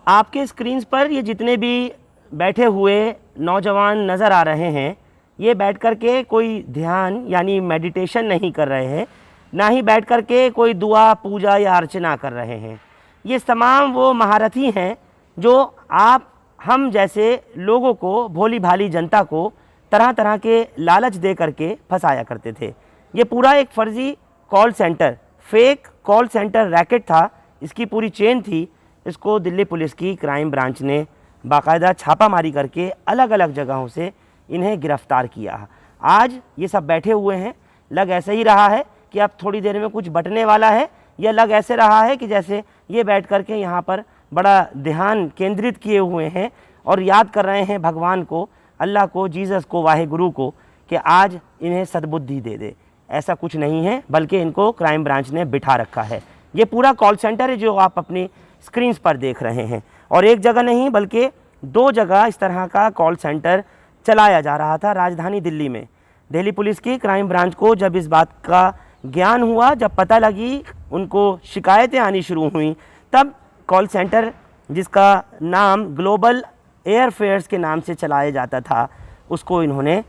आपके स्क्रीन्स पर ये जितने भी बैठे हुए नौजवान नज़र आ रहे हैं, ये बैठ कर के कोई ध्यान यानी मेडिटेशन नहीं कर रहे हैं, ना ही बैठ कर के कोई दुआ पूजा या अर्चना कर रहे हैं। ये तमाम वो महारथी हैं जो हम जैसे लोगों को, भोली भाली जनता को तरह तरह के लालच दे करके फंसाया करते थे। ये पूरा एक फ़र्ज़ी call centre, fake call centre racket था, इसकी पूरी चेन थी। इसको दिल्ली पुलिस की क्राइम ब्रांच ने बाकायदा छापामारी करके अलग अलग जगहों से इन्हें गिरफ़्तार किया। आज ये सब बैठे हुए हैं, लग ऐसे ही रहा है कि अब थोड़ी देर में कुछ बटने वाला है, या लग ऐसे रहा है कि जैसे ये बैठ कर के यहाँ पर बड़ा ध्यान केंद्रित किए हुए हैं और याद कर रहे हैं भगवान को, अल्लाह को, जीसस को, वाहे गुरु को, कि आज इन्हें सद्बुद्धि दे दे। ऐसा कुछ नहीं है, बल्कि इनको क्राइम ब्रांच ने बिठा रखा है। ये पूरा कॉल सेंटर है जो आप अपनी स्क्रीन्स पर देख रहे हैं, और एक जगह नहीं बल्कि 2 जगह इस तरह का कॉल सेंटर चलाया जा रहा था राजधानी दिल्ली में। दिल्ली पुलिस की क्राइम ब्रांच को जब इस बात का ज्ञान हुआ, जब पता लगी, उनको शिकायतें आनी शुरू हुई, तब कॉल सेंटर जिसका नाम ग्लोबल एयरफेयर्स के नाम से चलाया जाता था, उसको इन्होंने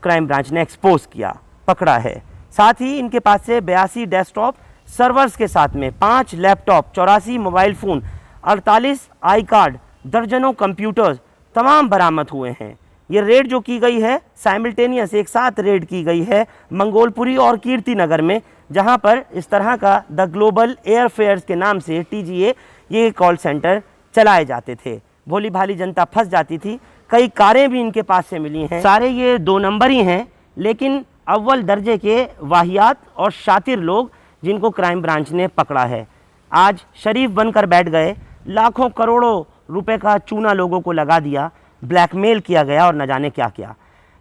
क्राइम ब्रांच ने एक्सपोज किया, पकड़ा है। साथ ही इनके पास से 82 डेस्कटॉप सर्वर्स के साथ में 5 laptop, 84 mobile phone, 48 I card, दर्जनों कंप्यूटर्स तमाम बरामद हुए हैं। ये रेड जो की गई है, साइमल्टेनियस एक साथ रेड की गई है मंगोलपुरी और कीर्ति नगर में, जहां पर इस तरह का द ग्लोबल एयरफेयर्स के नाम से TGA ये कॉल सेंटर चलाए जाते थे। भोली भाली जनता फंस जाती थी। कई कारें भी इनके पास से मिली हैं। सारे ये 2 नंबर ही हैं, लेकिन अव्वल दर्जे के वाहियात और शातिर लोग जिनको क्राइम ब्रांच ने पकड़ा है, आज शरीफ बनकर बैठ गए। लाखों करोड़ों रुपए का चूना लोगों को लगा दिया, ब्लैकमेल किया गया और न जाने क्या क्या।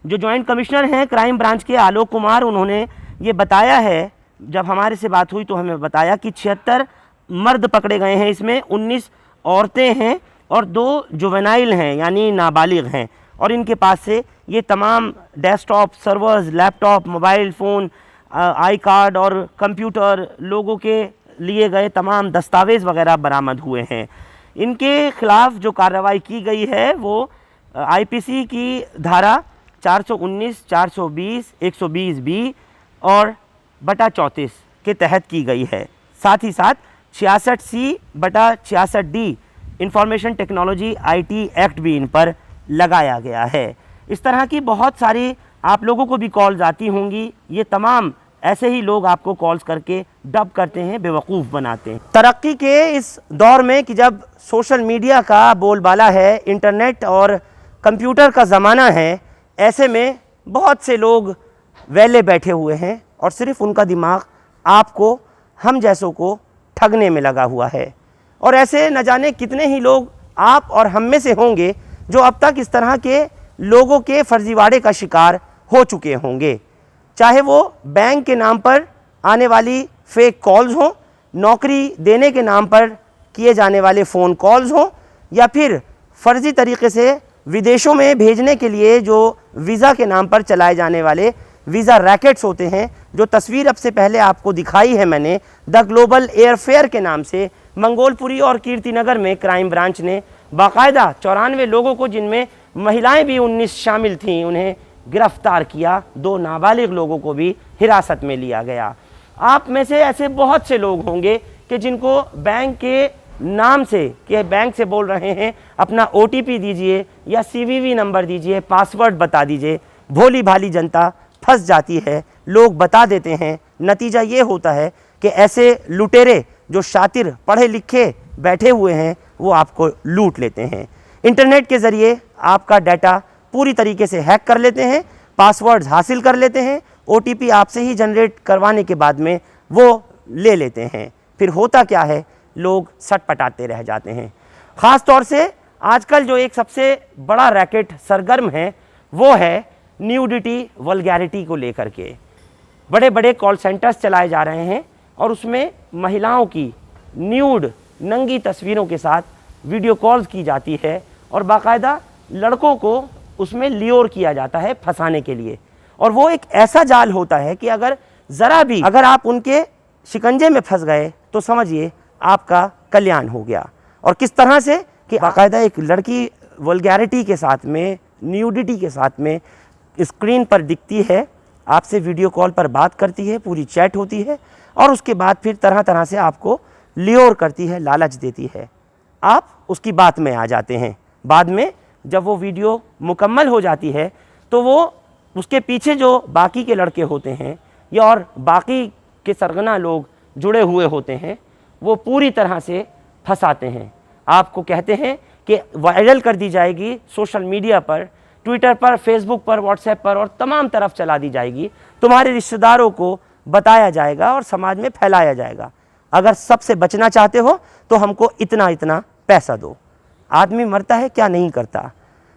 जो जॉइंट कमिश्नर हैं क्राइम ब्रांच के, आलोक कुमार, उन्होंने ये बताया है, जब हमारे से बात हुई तो हमें बताया कि 76 मर्द पकड़े गए हैं, इसमें 19 औरतें हैं और 2 जुवेनाइल हैं यानी नाबालिग हैं। और इनके पास से ये तमाम desktop, servers, laptop, mobile phone, I card और कंप्यूटर, लोगों के लिए गए तमाम दस्तावेज़ वगैरह बरामद हुए हैं। इनके खिलाफ़ जो कार्रवाई की गई है वो IPC की धारा 419, 420, 120B और बटा 34 के तहत की गई है। साथ ही साथ 66C बटा 66D information technology IT act भी इन पर लगाया गया है। इस तरह की बहुत सारी आप लोगों को भी कॉल्स आती होंगी। ये तमाम ऐसे ही लोग आपको कॉल्स करके डब करते हैं, बेवकूफ़ बनाते हैं। तरक्की के इस दौर में कि जब सोशल मीडिया का बोलबाला है, इंटरनेट और कंप्यूटर का ज़माना है, ऐसे में बहुत से लोग वेले बैठे हुए हैं और सिर्फ उनका दिमाग आपको, हम जैसों को ठगने में लगा हुआ है। और ऐसे न जाने कितने ही लोग आप और हम में से होंगे जो अब तक इस तरह के लोगों के फर्जीवाड़े का शिकार हो चुके होंगे। चाहे वो बैंक के नाम पर आने वाली फेक कॉल्स हों, नौकरी देने के नाम पर किए जाने वाले फ़ोन कॉल्स हों, या फिर फ़र्ज़ी तरीके से विदेशों में भेजने के लिए जो वीज़ा के नाम पर चलाए जाने वाले वीज़ा रैकेट्स होते हैं, जो तस्वीर अब से पहले आपको दिखाई है मैंने, द ग्लोबल एयरफेयर के नाम से मंगोलपुरी और कीर्तिनगर में क्राइम ब्रांच ने बाकायदा 94 लोगों को, जिनमें महिलाएं भी 19 शामिल थीं, उन्हें गिरफ्तार किया। 2 नाबालिग लोगों को भी हिरासत में लिया गया। आप में से ऐसे बहुत से लोग होंगे कि जिनको बैंक के नाम से, कि बैंक से बोल रहे हैं अपना OTP दीजिए या CVV नंबर दीजिए, पासवर्ड बता दीजिए। भोली भाली जनता फंस जाती है, लोग बता देते हैं। नतीजा ये होता है कि ऐसे लुटेरे जो शातिर पढ़े लिखे बैठे हुए हैं, वो आपको लूट लेते हैं। इंटरनेट के ज़रिए आपका डाटा पूरी तरीके से हैक कर लेते हैं, पासवर्ड्स हासिल कर लेते हैं, OTP आपसे ही जनरेट करवाने के बाद में वो ले लेते हैं। फिर होता क्या है, लोग सटपटाते रह जाते हैं। ख़ास तौर से आजकल जो एक सबसे बड़ा रैकेट सरगर्म है, वो है न्यूडिटी, वल्गैरिटी को लेकर के। बड़े बड़े कॉल सेंटर्स चलाए जा रहे हैं और उसमें महिलाओं की न्यूड, नंगी तस्वीरों के साथ वीडियो कॉल्स की जाती है और बाकायदा लड़कों को उसमें लियोर किया जाता है फंसाने के लिए। और वो एक ऐसा जाल होता है कि अगर आप उनके शिकंजे में फंस गए तो समझिए आपका कल्याण हो गया। और किस तरह से कि बाकायदा एक लड़की वल्गैरिटी के साथ में, न्यूडिटी के साथ में स्क्रीन पर दिखती है, आपसे वीडियो कॉल पर बात करती है, पूरी चैट होती है और उसके बाद फिर तरह तरह से आपको ल्योर करती है, लालच देती है। आप उसकी बात में आ जाते हैं। बाद में जब वो वीडियो मुकम्मल हो जाती है तो वो उसके पीछे जो बाकी के लड़के होते हैं या और बाकी के सरगना लोग जुड़े हुए होते हैं, वो पूरी तरह से फंसाते हैं। आपको कहते हैं कि वायरल कर दी जाएगी सोशल मीडिया पर, ट्विटर पर, फेसबुक पर, व्हाट्सएप पर और तमाम तरफ चला दी जाएगी। तुम्हारे रिश्तेदारों को बताया जाएगा और समाज में फैलाया जाएगा। अगर सबसे बचना चाहते हो तो हमको इतना इतना पैसा दो। आदमी मरता है क्या नहीं करता।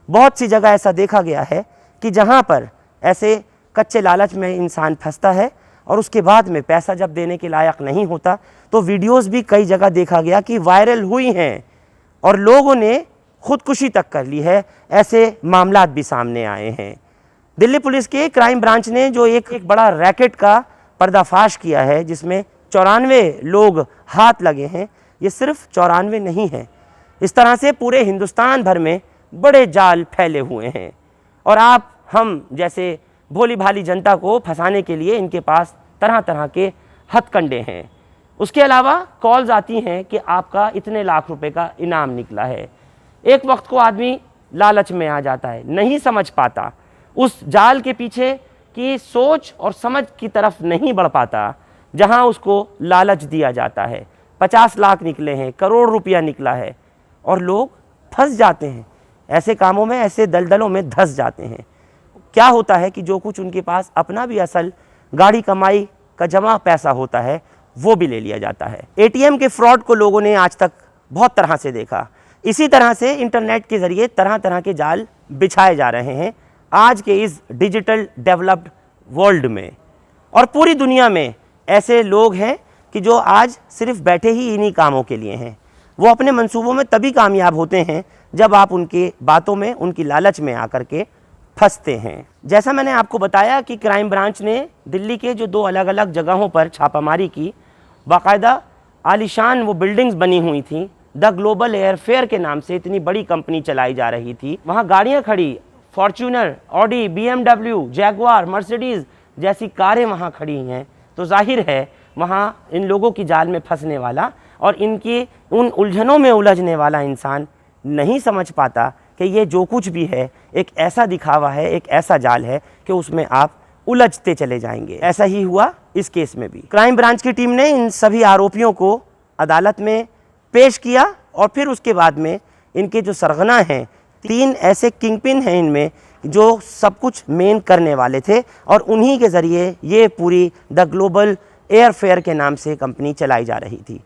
बहुत सी जगह ऐसा देखा गया है कि जहाँ पर ऐसे कच्चे लालच में इंसान फंसता है और उसके बाद में पैसा जब देने के लायक नहीं होता तो वीडियोस भी कई जगह देखा गया कि वायरल हुई हैं और लोगों ने खुदकुशी तक कर ली है। ऐसे मामलात भी सामने आए हैं। दिल्ली पुलिस के क्राइम ब्रांच ने जो एक बड़ा रैकेट का पर्दाफाश किया है जिसमें 94 लोग हाथ लगे हैं, ये सिर्फ 94 नहीं है। इस तरह से पूरे हिंदुस्तान भर में बड़े जाल फैले हुए हैं और आप हम जैसे भोली भाली जनता को फंसाने के लिए इनके पास तरह तरह के हथकंडे हैं। उसके अलावा कॉल्स आती हैं कि आपका इतने लाख रुपए का इनाम निकला है। एक वक्त को आदमी लालच में आ जाता है, नहीं समझ पाता, उस जाल के पीछे की सोच और समझ की तरफ नहीं बढ़ पाता जहां उसको लालच दिया जाता है। 50 लाख निकले हैं, करोड़ रुपया निकला है और लोग फंस जाते हैं ऐसे कामों में, ऐसे दलदलों में धंस जाते हैं। क्या होता है कि जो कुछ उनके पास अपना भी असल गाड़ी कमाई का जमा पैसा होता है वो भी ले लिया जाता है। एटीएम के फ्रॉड को लोगों ने आज तक बहुत तरह से देखा। इसी तरह से इंटरनेट के ज़रिए तरह तरह के जाल बिछाए जा रहे हैं आज के इस डिजिटल डेवलप्ड वर्ल्ड में। और पूरी दुनिया में ऐसे लोग हैं कि जो आज सिर्फ बैठे ही इन्हीं कामों के लिए हैं। वो अपने मंसूबों में तभी कामयाब होते हैं जब आप उनके बातों में, उनकी लालच में आकर के फंसते हैं। जैसा मैंने आपको बताया कि क्राइम ब्रांच ने दिल्ली के जो 2 अलग अलग जगहों पर छापामारी की, बाकायदा आलीशान वो बिल्डिंग्स बनी हुई थी। द ग्लोबल एयरफेयर के नाम से इतनी बड़ी कंपनी चलाई जा रही थी। वहाँ गाड़ियाँ खड़ी, Fortuner, Audi, BMW, Jaguar, Mercedes जैसी कारें वहाँ खड़ी हैं। तो जाहिर है वहाँ इन लोगों की जाल में फंसने वाला और इनकी उन उलझनों में उलझने वाला इंसान नहीं समझ पाता कि ये जो कुछ भी है एक ऐसा दिखावा है, एक ऐसा जाल है कि उसमें आप उलझते चले जाएंगे। ऐसा ही हुआ इस केस में भी। क्राइम ब्रांच की टीम ने इन सभी आरोपियों को अदालत में पेश किया और फिर उसके बाद में इनके जो सरगना हैं, 3 ऐसे किंगपिन हैं इनमें जो सब कुछ मेन करने वाले थे और उन्हीं के ज़रिए ये पूरी द ग्लोबल एयरफेयर के नाम से कंपनी चलाई जा रही थी।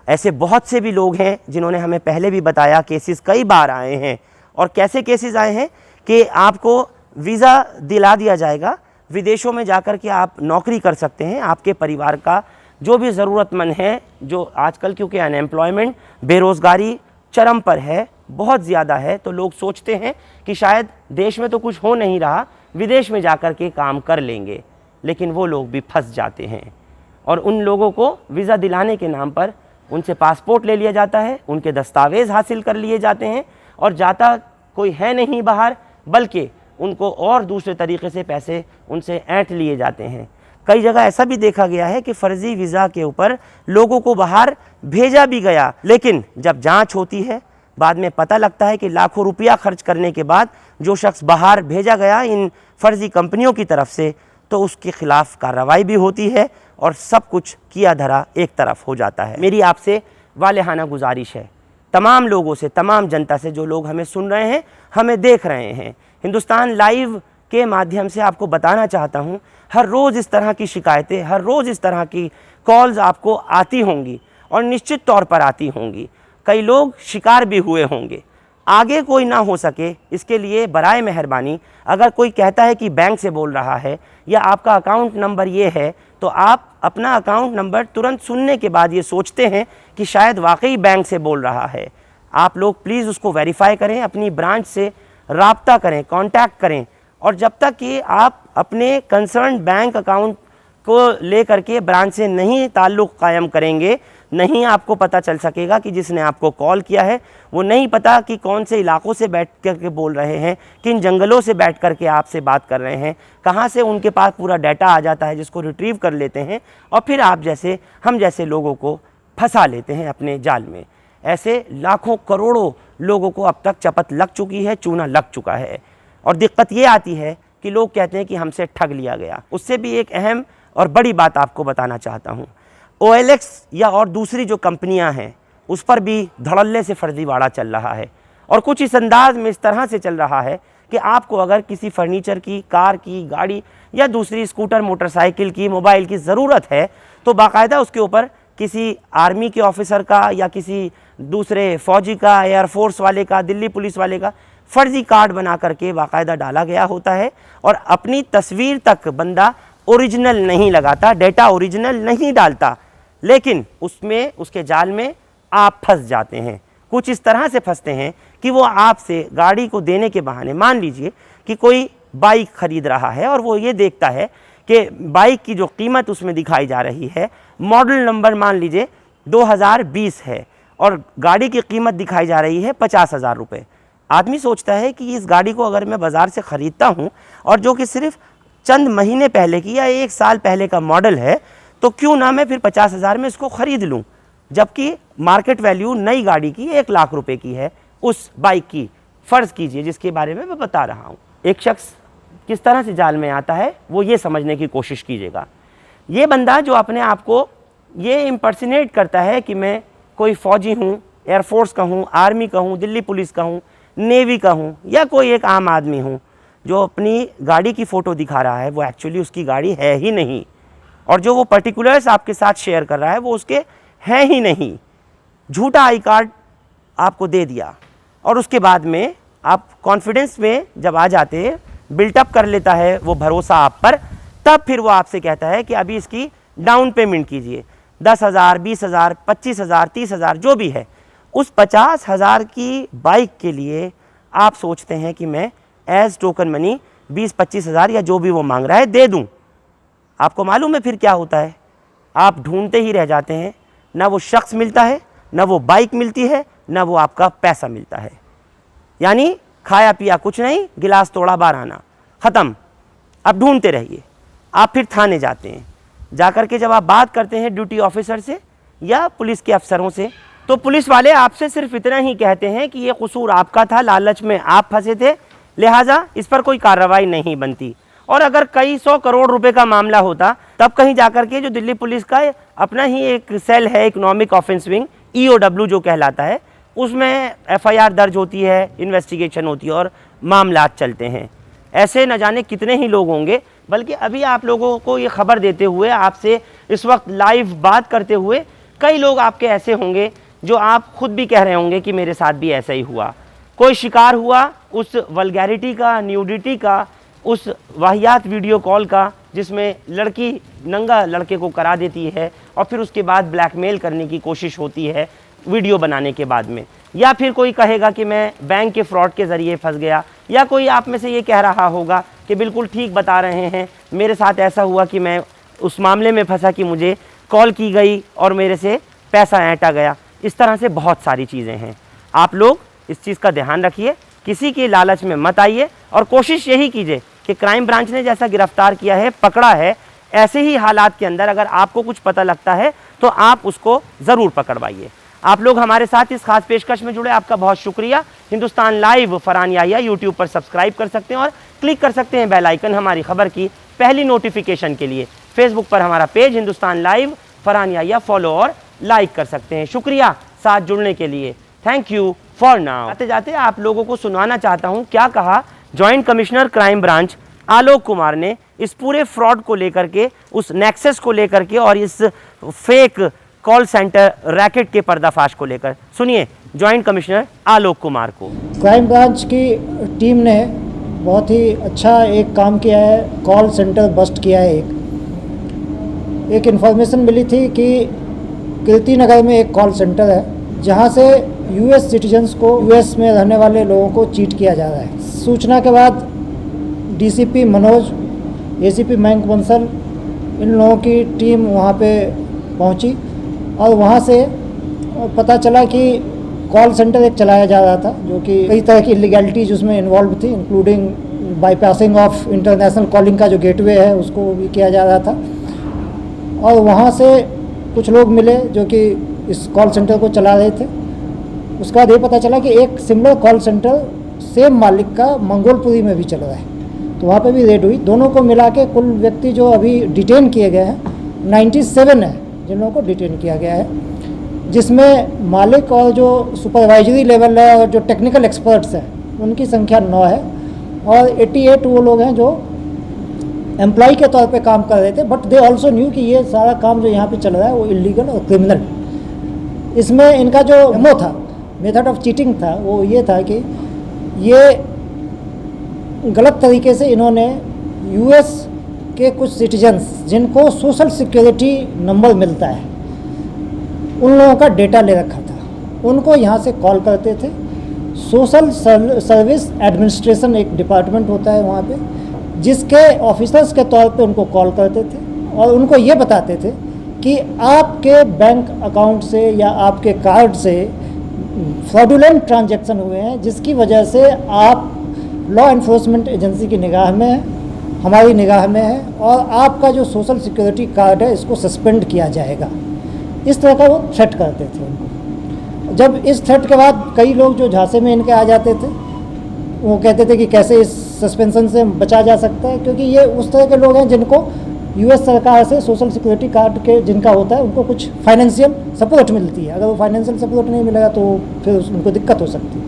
ऐसे बहुत से भी लोग हैं जिन्होंने हमें पहले भी बताया, केसेस कई बार आए हैं। और कैसे केसेस आए हैं कि आपको वीज़ा दिला दिया जाएगा, विदेशों में जाकर के आप नौकरी कर सकते हैं। आपके परिवार का जो भी ज़रूरतमंद है, जो आजकल क्योंकि अनएम्प्लॉयमेंट, बेरोज़गारी चरम पर है, बहुत ज़्यादा है, तो लोग सोचते हैं कि शायद देश में तो कुछ हो नहीं रहा, विदेश में जाकर के काम कर लेंगे। लेकिन वो लोग भी फंस जाते हैं और उन लोगों को वीज़ा दिलाने के नाम पर उनसे पासपोर्ट ले लिया जाता है, उनके दस्तावेज़ हासिल कर लिए जाते हैं और जाता कोई है नहीं बाहर, बल्कि उनको और दूसरे तरीके से पैसे उनसे ऐंठ लिए जाते हैं। कई जगह ऐसा भी देखा गया है कि फ़र्ज़ी वीज़ा के ऊपर लोगों को बाहर भेजा भी गया, लेकिन जब जांच होती है बाद में पता लगता है कि लाखों रुपया खर्च करने के बाद जो शख्स बाहर भेजा गया इन फ़र्ज़ी कंपनियों की तरफ से, तो उसके ख़िलाफ़ कार्रवाई भी होती है और सब कुछ किया धरा एक तरफ हो जाता है। मेरी आपसे वालेहाना गुजारिश है तमाम लोगों से, तमाम जनता से, जो लोग हमें सुन रहे हैं, हमें देख रहे हैं, हिंदुस्तान लाइव के माध्यम से आपको बताना चाहता हूं, हर रोज़ इस तरह की शिकायतें, हर रोज़ इस तरह की कॉल्स आपको आती होंगी और निश्चित तौर पर आती होंगी। कई लोग शिकार भी हुए होंगे। आगे कोई ना हो सके इसके लिए बराए मेहरबानी, अगर कोई कहता है कि बैंक से बोल रहा है या आपका अकाउंट नंबर ये है, तो आप अपना अकाउंट नंबर तुरंत सुनने के बाद ये सोचते हैं कि शायद वाकई बैंक से बोल रहा है। आप लोग प्लीज़ उसको वेरीफाई करें, अपनी ब्रांच से राब्ता करें, कांटेक्ट करें। और जब तक कि आप अपने कंसर्न बैंक अकाउंट को ले करके ब्रांच से नहीं ताल्लुक़ कायम करेंगे, नहीं आपको पता चल सकेगा कि जिसने आपको कॉल किया है वो नहीं पता कि कौन से इलाकों से बैठ कर के बोल रहे हैं, किन जंगलों से बैठ कर के आपसे बात कर रहे हैं, कहाँ से उनके पास पूरा डाटा आ जाता है जिसको रिट्रीव कर लेते हैं और फिर आप जैसे हम जैसे लोगों को फंसा लेते हैं अपने जाल में। ऐसे लाखों करोड़ों लोगों को अब तक चपत लग चुकी है, चूना लग चुका है। और दिक्कत ये आती है कि लोग कहते हैं कि हमसे ठग लिया गया। उससे भी एक अहम और बड़ी बात आपको बताना चाहता हूँ, OLX या और दूसरी जो कंपनियां हैं उस पर भी धड़ल्ले से फर्जीवाड़ा चल रहा है और कुछ इस अंदाज में इस तरह से चल रहा है कि आपको अगर किसी फर्नीचर की, कार की, गाड़ी या दूसरी स्कूटर, मोटरसाइकिल की, मोबाइल की ज़रूरत है तो बाकायदा उसके ऊपर किसी आर्मी के ऑफिसर का या किसी दूसरे फौजी का, एयरफोर्स वाले का, दिल्ली पुलिस वाले का फर्जी कार्ड बना करके बाकायदा डाला गया होता है और अपनी तस्वीर तक बंदा ओरिजिनल नहीं लगाता, डेटा ओरिजिनल नहीं डालता, लेकिन उसमें उसके जाल में आप फंस जाते हैं। कुछ इस तरह से फंसते हैं कि वो आपसे गाड़ी को देने के बहाने, मान लीजिए कि कोई बाइक खरीद रहा है और वो ये देखता है कि बाइक की जो कीमत उसमें दिखाई जा रही है, मॉडल नंबर मान लीजिए 2020 है और गाड़ी की कीमत दिखाई जा रही है 50,000 रुपये। आदमी सोचता है कि इस गाड़ी को अगर मैं बाज़ार से ख़रीदता हूँ और जो कि सिर्फ चंद महीने पहले की या 1 साल पहले का मॉडल है, तो क्यों ना मैं फिर 50,000 में इसको ख़रीद लूँ, जबकि मार्केट वैल्यू नई गाड़ी की 1 लाख रुपए की है उस बाइक की। फ़र्ज़ कीजिए जिसके बारे में मैं बता रहा हूँ। एक शख्स किस तरह से जाल में आता है वो ये समझने की कोशिश कीजिएगा। ये बंदा जो अपने आप को ये इम्पर्सनेट करता है कि मैं कोई फ़ौजी हूँ, एयरफोर्स का हूँ, आर्मी का हूँ, दिल्ली पुलिस का हूँ, नेवी का हूँ या कोई एक आम आदमी हूँ, जो अपनी गाड़ी की फ़ोटो दिखा रहा है वो एक्चुअली उसकी गाड़ी है ही नहीं और जो वो पर्टिकुलर्स आपके साथ शेयर कर रहा है वो उसके हैं ही नहीं। झूठा आई कार्ड आपको दे दिया और उसके बाद में आप कॉन्फिडेंस में जब आ जाते हैं, बिल्टअप कर लेता है वो भरोसा आप पर, तब फिर वो आपसे कहता है कि अभी इसकी डाउन पेमेंट कीजिए 10,000, 20,000, 25,000, 30,000 जो भी है। उस 50,000 की बाइक के लिए आप सोचते हैं कि मैं एज टोकन मनी 20-25,000 या जो भी वो मांग रहा है दे दूं। आपको मालूम है फिर क्या होता है? आप ढूंढते ही रह जाते हैं, ना वो शख्स मिलता है, ना वो बाइक मिलती है, ना वो आपका पैसा मिलता है। यानी खाया पिया कुछ नहीं, गिलास तोड़ा बार आना, ख़त्म। अब ढूंढते रहिए। आप फिर थाने जाते हैं, जाकर के जब आप बात करते हैं ड्यूटी ऑफिसर से या पुलिस के अफसरों से, तो पुलिस वाले आपसे सिर्फ इतना ही कहते हैं कि ये कसूर आपका था, लालच में आप फंसे थे, लिहाजा इस पर कोई कार्रवाई नहीं बनती। और अगर कई 100 करोड़ रुपए का मामला होता तब कहीं जाकर के जो दिल्ली पुलिस का अपना ही एक सेल है, इकोनॉमिक ऑफेंस विंग, EOW जो कहलाता है, उसमें FIR दर्ज होती है, इन्वेस्टिगेशन होती है और मामला चलते हैं। ऐसे न जाने कितने ही लोग होंगे। बल्कि अभी आप लोगों को ये खबर देते हुए, आपसे इस वक्त लाइव बात करते हुए, कई लोग आपके ऐसे होंगे जो आप खुद भी कह रहे होंगे कि मेरे साथ भी ऐसा ही हुआ। कोई शिकार हुआ उस वल्गैरिटी का, न्यूडिटी का, उस वाहियात वीडियो कॉल का जिसमें लड़की नंगा लड़के को करा देती है और फिर उसके बाद ब्लैकमेल करने की कोशिश होती है वीडियो बनाने के बाद में। या फिर कोई कहेगा कि मैं बैंक के फ्रॉड के ज़रिए फंस गया, या कोई आप में से ये कह रहा होगा कि बिल्कुल ठीक बता रहे हैं, मेरे साथ ऐसा हुआ कि मैं उस मामले में फंसा कि मुझे कॉल की गई और मेरे से पैसा ऐंठा गया। इस तरह से बहुत सारी चीज़ें हैं। आप लोग इस चीज़ का ध्यान रखिए, किसी के लालच में मत आइए और कोशिश यही कीजिए कि क्राइम ब्रांच ने जैसा गिरफ्तार किया है, पकड़ा है, ऐसे ही हालात के अंदर अगर आपको कुछ पता लगता है तो आप उसको ज़रूर पकड़वाइए। आप लोग हमारे साथ इस खास पेशकश में जुड़े, आपका बहुत शुक्रिया। हिंदुस्तान लाइव फरहान याहिया यूट्यूब पर सब्सक्राइब कर सकते हैं और क्लिक कर सकते हैं बेल आइकन हमारी खबर की पहली नोटिफिकेशन के लिए। फेसबुक पर हमारा page Hindustan live Farhan Yahiya follow और लाइक कर सकते हैं। शुक्रिया साथ जुड़ने के लिए। Thank you for now. जाते जाते आप लोगों को सुनाना चाहता हूँ क्या कहा joint commissioner crime branch Alok Kumar ने इस पूरे फ्रॉड को लेकर के, उस नेक्सस को लेकर के और इस फेक कॉल सेंटर रैकेट के पर्दाफाश को लेकर। सुनिए जॉइंट कमिश्नर आलोक कुमार को। क्राइम ब्रांच की टीम ने बहुत ही अच्छा एक काम किया है, कॉल सेंटर बस्ट किया है। एक इन्फॉर्मेशन मिली थी कि कीर्ति नगर में एक कॉल सेंटर है जहां से US सिटीजन्स को, US में रहने वाले लोगों को चीट किया जा रहा है। सूचना के बाद DCP मनोज, ACP मयंक बंसल, इन लोगों की टीम वहां पे पहुंची और वहाँ से पता चला कि कॉल सेंटर एक चलाया जा रहा था जो कि कई तरह की इलीगैलिटीज उसमें इन्वॉल्व थी, including bypassing of international calling का जो गेटवे है उसको भी किया जा रहा था। और वहाँ से कुछ लोग मिले जो कि इस कॉल सेंटर को चला रहे थे। उसके बाद ये पता चला कि एक सिमिलर कॉल सेंटर सेम मालिक का मंगोलपुरी में भी चल रहा है, तो वहाँ पे भी रेड हुई। दोनों को मिला के कुल व्यक्ति जो अभी डिटेन किए गए हैं 97 है जिन लोगों को डिटेन किया गया है, जिसमें मालिक और जो सुपरवाइजरी लेवल है और जो टेक्निकल एक्सपर्ट्स हैं उनकी संख्या 9 है, और 88 वो लोग हैं जो एम्प्लॉय के तौर पे काम कर रहे थे, बट दे ऑल्सो न्यू कि ये सारा काम जो यहाँ पे चल रहा है वो इलीगल और क्रिमिनल। इसमें इनका जो एमओ था, मेथड ऑफ चीटिंग था, वो ये था कि ये गलत तरीके से इन्होंने यूएस के कुछ सिटीजन्स जिनको सोशल सिक्योरिटी नंबर मिलता है उन लोगों का डेटा ले रखा था, उनको यहाँ से कॉल करते थे। सोशल सर्विस एडमिनिस्ट्रेशन एक डिपार्टमेंट होता है वहाँ पे, जिसके ऑफिसर्स के तौर पे उनको कॉल करते थे और उनको ये बताते थे कि आपके बैंक अकाउंट से या आपके कार्ड से फ्रॉडुलेंट ट्रांजैक्शन हुए हैं, जिसकी वजह से आप लॉ एनफोर्समेंट एजेंसी की निगाह में है, हमारी निगाह में है, और आपका जो सोशल सिक्योरिटी कार्ड है इसको सस्पेंड किया जाएगा। इस तरह का वो थ्रेट करते थे उनको। जब इस थ्रेट के बाद कई लोग जो झांसे में इनके आ जाते थे, वो कहते थे कि कैसे इस सस्पेंशन से बचा जा सकता है, क्योंकि ये उस तरह के लोग हैं जिनको यूएस सरकार से सोशल सिक्योरिटी कार्ड के जिनका होता है उनको कुछ फाइनेंशियल सपोर्ट मिलती है। अगर वो फाइनेंशियल सपोर्ट नहीं मिलेगा तो फिर उनको दिक्कत हो सकती है।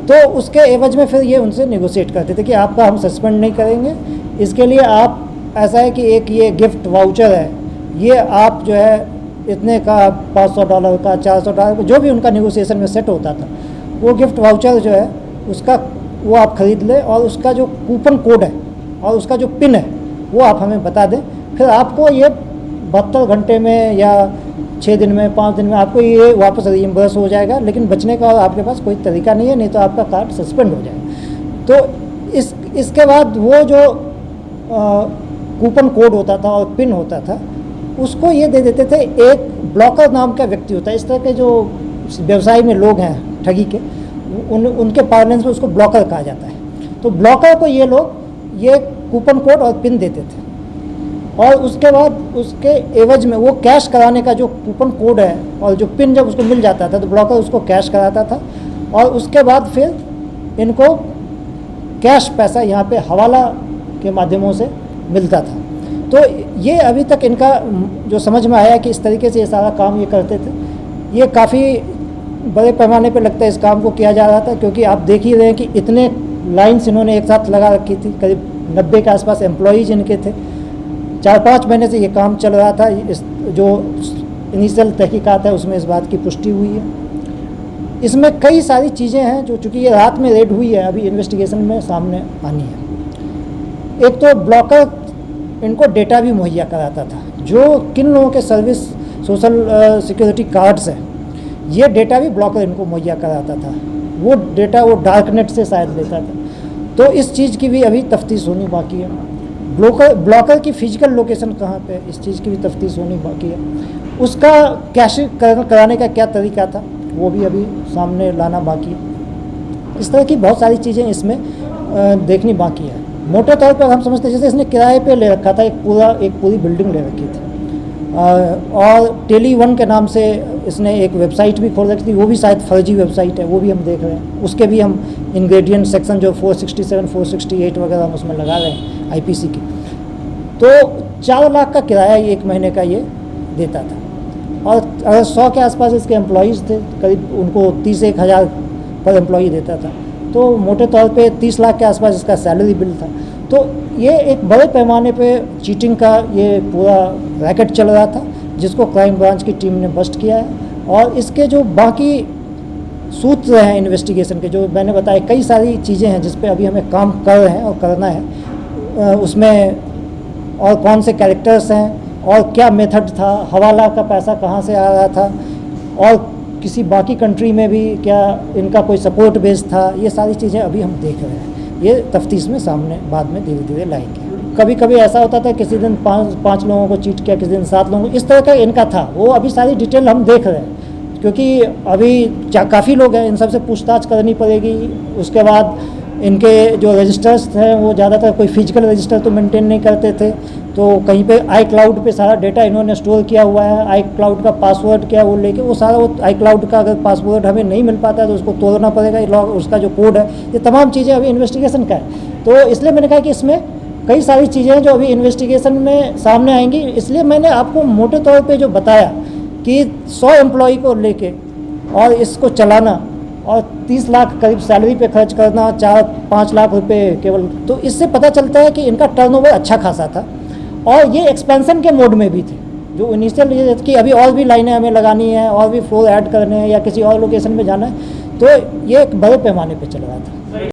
तो उसके एवज में फिर ये उनसे नेगोशिएट करते थे कि आपका हम सस्पेंड नहीं करेंगे, इसके लिए आप ऐसा है कि एक ये गिफ्ट वाउचर है, ये आप जो है इतने का $500 का $400 का जो भी उनका नेगोशिएशन में सेट होता था, वो गिफ्ट वाउचर जो है उसका वो आप ख़रीद लें, और उसका जो कूपन कोड है और उसका जो पिन है वो आप हमें बता दें। फिर आपको ये 72 घंटे में या 6 दिन में 5 दिन में आपको ये वापस रीइंबर्स हो जाएगा, लेकिन बचने का और आपके पास कोई तरीका नहीं है, नहीं तो आपका कार्ड सस्पेंड हो जाएगा। तो इसके बाद वो जो कूपन कोड होता था और पिन होता था उसको ये दे देते थे। एक ब्लॉकर नाम का व्यक्ति होता है, इस तरह के जो व्यवसाय में लोग हैं ठगी के, उनके पार्लेंस में उसको ब्लॉकर कहा जाता है। तो ब्लॉकर को ये लोग ये कूपन कोड और पिन देते थे, और उसके बाद उसके एवज में वो कैश कराने का जो कूपन कोड है और जो पिन जब उसको मिल जाता था तो ब्लॉकर उसको कैश कराता था, और उसके बाद फिर इनको कैश पैसा यहाँ पे हवाला के माध्यमों से मिलता था। तो ये अभी तक इनका जो समझ में आया कि इस तरीके से ये सारा काम ये करते थे, ये काफ़ी बड़े पैमाने पे लगता है इस काम को किया जा रहा था, क्योंकि आप देख ही रहे हैं कि इतने लाइन्स इन्होंने एक साथ लगा रखी थी। करीब 90 के आसपास एम्प्लॉयज़ इनके थे। 4-5 महीने से ये काम चल रहा था। इस जो इनिशियल तहकीकात है उसमें इस बात की पुष्टि हुई है। इसमें कई सारी चीज़ें हैं जो चूँकि ये रात में रेड हुई है, अभी इन्वेस्टिगेशन में सामने आनी है। एक तो ब्लॉकर इनको डेटा भी मुहैया कराता था, जो किन लोगों के सर्विस सोशल सिक्योरिटी कार्ड्स हैं, ये डेटा भी ब्लॉकर इनको मुहैया कराता था। वो डेटा वो डार्कनेट से शायद लेता था। तो इस चीज़ की भी अभी तफ्तीश होनी बाकी है। ब्लॉकर की फिजिकल लोकेशन कहाँ पे, इस चीज़ की भी तफ्तीश होनी बाकी है। उसका कैश कराने का क्या तरीका था वो भी अभी सामने लाना बाकी है। इस तरह की बहुत सारी चीज़ें इसमें देखनी बाकी है। मोटे तौर पर हम समझते हैं जैसे इसने किराए पे ले रखा था, एक पूरी बिल्डिंग ले रखी थी, और टेली1 के नाम से इसने एक वेबसाइट भी खोल रखी थी, वो भी शायद फर्जी वेबसाइट है, वो भी हम देख रहे हैं। उसके भी हम इंग्रेडिएंट सेक्शन जो 467, 468 वगैरह हम उसमें लगा रहे हैं आईपीसी की। तो 4 लाख का किराया 1 महीने का ये देता था, और अगर 100 के आसपास इसके एम्प्लॉयज़ थे, करीब उनको 30-1,000 पर एम्प्लॉई देता था। तो मोटे तौर पे 30 लाख के आसपास इसका सैलरी बिल था। तो ये एक बड़े पैमाने पे चीटिंग का ये पूरा रैकेट चल रहा था, जिसको क्राइम ब्रांच की टीम ने बस्ट किया है। और इसके जो बाकी सूत्र हैं इन्वेस्टिगेशन के, जो मैंने बताया, कई सारी चीज़ें हैं जिस पे अभी हमें काम कर रहे हैं और करना है। उसमें और कौन से कैरेक्टर्स हैं, और क्या मेथड था, हवाला का पैसा कहाँ से आ रहा था, और किसी बाकी कंट्री में भी क्या इनका कोई सपोर्ट बेस था, ये सारी चीज़ें अभी हम देख रहे हैं। ये तफ्तीश में सामने बाद में धीरे धीरे लाएंगे। कभी कभी ऐसा होता था किसी दिन पाँच लोगों को चीट किया, किसी दिन 7 लोगों को, इस तरह का इनका था। वो अभी सारी डिटेल हम देख रहे हैं, क्योंकि अभी काफ़ी लोग हैं, इन सबसे पूछताछ करनी पड़ेगी। उसके बाद इनके जो रजिस्टर्स थे वो ज़्यादातर कोई फिजिकल रजिस्टर तो मेंटेन नहीं करते थे, तो कहीं पे आई क्लाउड पर सारा डेटा इन्होंने स्टोर किया हुआ है। आई क्लाउड का पासवर्ड क्या वो लेके वो सारा, वो आई क्लाउड का अगर पासवर्ड हमें नहीं मिल पाता है तो उसको तोड़ना पड़ेगा, उसका जो कोड है, ये तमाम चीज़ें अभी इन्वेस्टिगेशन का है। तो इसलिए मैंने कहा कि इसमें कई सारी चीज़ें हैं जो अभी इन्वेस्टिगेशन में सामने आएंगी। इसलिए मैंने आपको मोटे तौर पे जो बताया कि 100 एम्प्लॉई को लेके और इसको चलाना और 30 लाख करीब सैलरी पे खर्च करना, 4-5 लाख रुपए केवल, तो इससे पता चलता है कि इनका टर्नओवर अच्छा खासा था और ये एक्सपेंशन के मोड में भी थे। जो इनिशियल ये कि अभी और भी लाइनें हमें लगानी है और भी फ्लोर ऐड करने हैं या किसी और लोकेशन में जाना है, तो ये एक बड़े पैमाने पे चल रहा था।